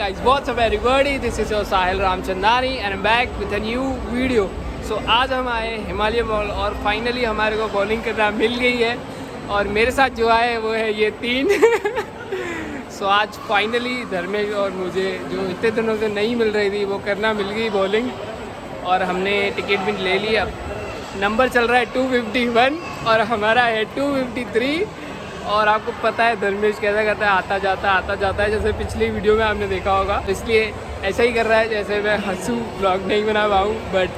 guys, what's up everybody? This is your Sahil Ramchandani and I'm back with a new video. So आज हम आए Himalaya mall और finally हमारे को bowling करना मिल गई है और मेरे साथ जो आए वो है ये तीन सो आज फाइनली धर्मेश और मुझे जो इतने दिनों से नहीं मिल रही थी वो करना मिल गई बॉलिंग और हमने टिकट भी ले ली। अब नंबर चल रहा है 251 और हमारा है 253 और आपको पता है धर्मेश कैसा करता है, आता जाता है जैसे पिछली वीडियो में आपने देखा होगा। तो इसलिए ऐसा ही कर रहा है जैसे मैं हंसू ब्लॉग नहीं बना पाऊँ बट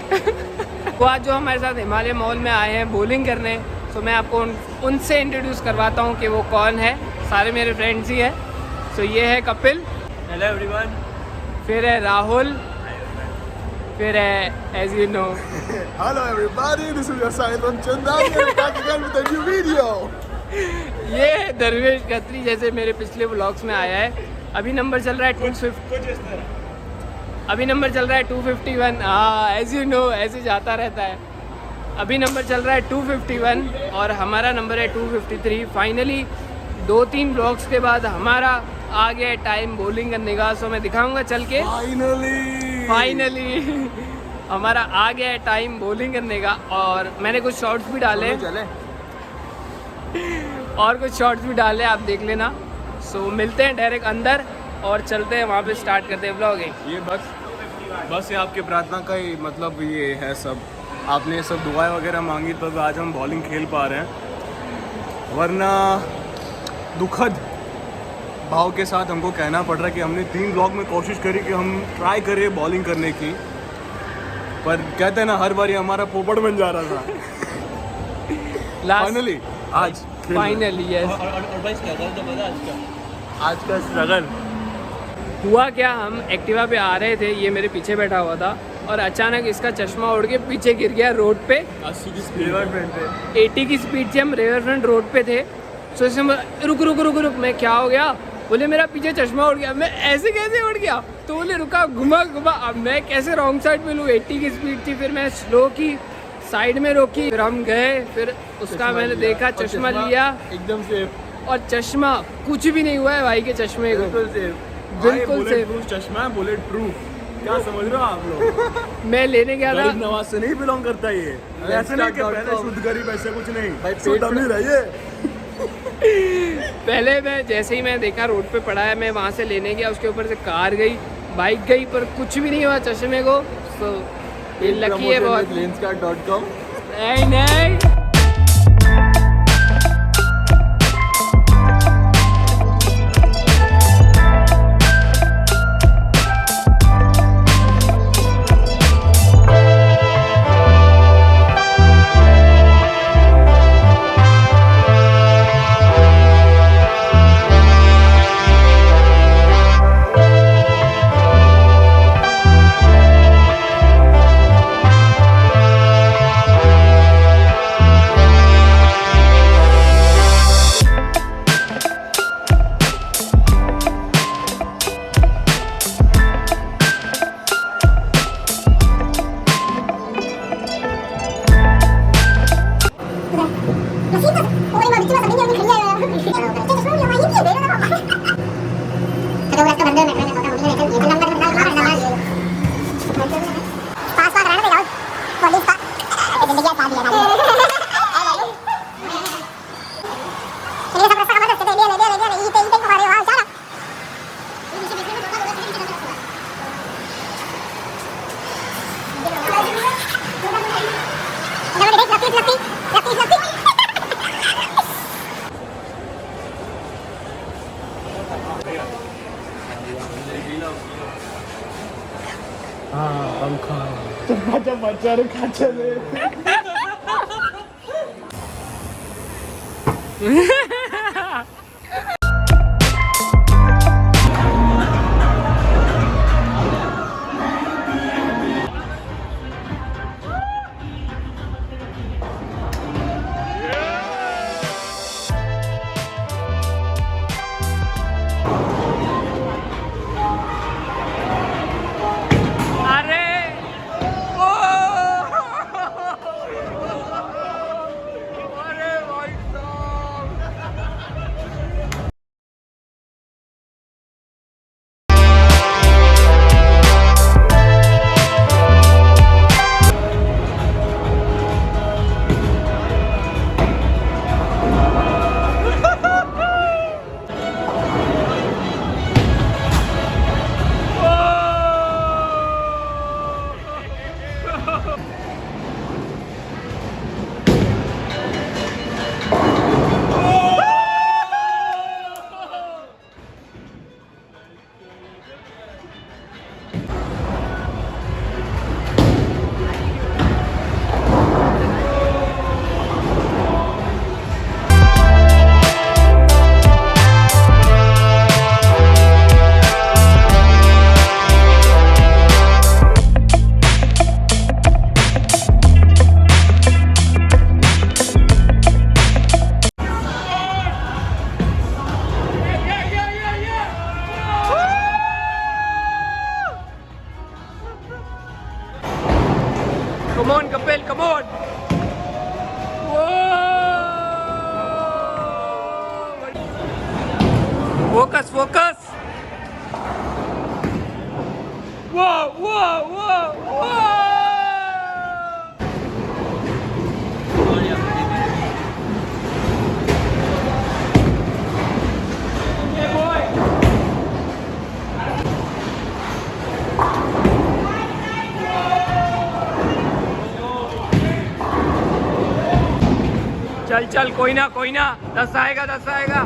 वो आज जो हमारे साथ हिमालय मॉल में आए हैं बॉलिंग करने, तो मैं आपको उनसे इंट्रोड्यूस करवाता हूँ कि वो कौन है। सारे मेरे फ्रेंड्स ही हैं। तो ये है कपिल, हेलो एवरीवन। फिर है राहुल, फिर है as you know hello everybody, this is your Sahil Ramachandran back again with a new video. ये धर्मेश खत्री जैसे मेरे पिछले व्लॉग्स में आया है। अभी नंबर चल रहा है 251। अभी नंबर चल रहा है 251। हाँ एज यू नो ऐसे जाता रहता है। अभी नंबर चल रहा है 251 और हमारा नंबर है 253। फाइनली 2-3 ब्लॉग्स के बाद हमारा आ गया टाइम बॉलिंग करने का। सो मैं दिखाऊंगा चल के। फाइनली हमारा आ गया है टाइम बॉलिंग करने का और मैंने कुछ शॉट्स भी डाले और कुछ शॉट्स भी डाले, आप देख लेना। सो मिलते हैं डायरेक्ट अंदर और चलते हैं वहाँ पे स्टार्ट करते हैं ब्लॉगिंग। ये बस ये आपके प्रार्थना का ही मतलब ये है सब। आपने सब दुआएं वगैरह मांगी तो आज हम बॉलिंग खेल पा रहे हैं, वरना दुखद भाव के साथ हमको कहना पड़ रहा है कि हमने 3 ब्लॉग में कोशिश करी कि हम ट्राई करें बॉलिंग करने की, पर कहते हैं ना हर बार हमारा पोपट बन जा रहा था। फाइनली आज फाइनली यस। और भाई स्ट्रगल तो पता आज का स्ट्रगल हुआ क्या, हम एक्टिवा पे आ रहे थे, ये मेरे पीछे बैठा हुआ था और अचानक इसका चश्मा उड़ के पीछे गिर गया रोड पे। 80 की स्पीड पे 80 की स्पीड से हम रिवर फ्रंट रोड पे थे। सो इसमें रुक, मैं क्या हो गया, बोले मेरा पीछे चश्मा उड़ गया। मैं ऐसे कैसे उड़ गया, तो बोले रुका, घुमा। अब मैं कैसे रॉन्ग साइड में लूँ, 80 की स्पीड थी। फिर मैं स्लो की साइड में रोकी, फिर हम गए, फिर उसका मैंने देखा चश्मा लिया एकदम सेफ और चश्मा कुछ भी नहीं हुआ है भाई के चश्मे को, बिल्कुल सेफ चश्मा है, बुलेट प्रूफ। क्या समझ रहे हो आप लोग? मैं लेने गया था। गरीब नवाज से नहीं बिलोंग करता ये, ऐसे नहीं कि पहले शुद्ध गरीब, ऐसे कुछ नहीं भाई, शुद्ध अमीर है ये। पहले मैं जैसे ही मैं देखा रोड पे पड़ा है, मैं वहाँ से लेने गया, उसके ऊपर से कार गई, बाइक गई, पर कुछ भी नहीं हुआ चश्मे को। तो ये लकी है बहुत। Lenskart.com नहीं फोकस फोकस। वाह वाह वाह वाह। चल चल, कोई ना 10 आएगा 10 आएगा।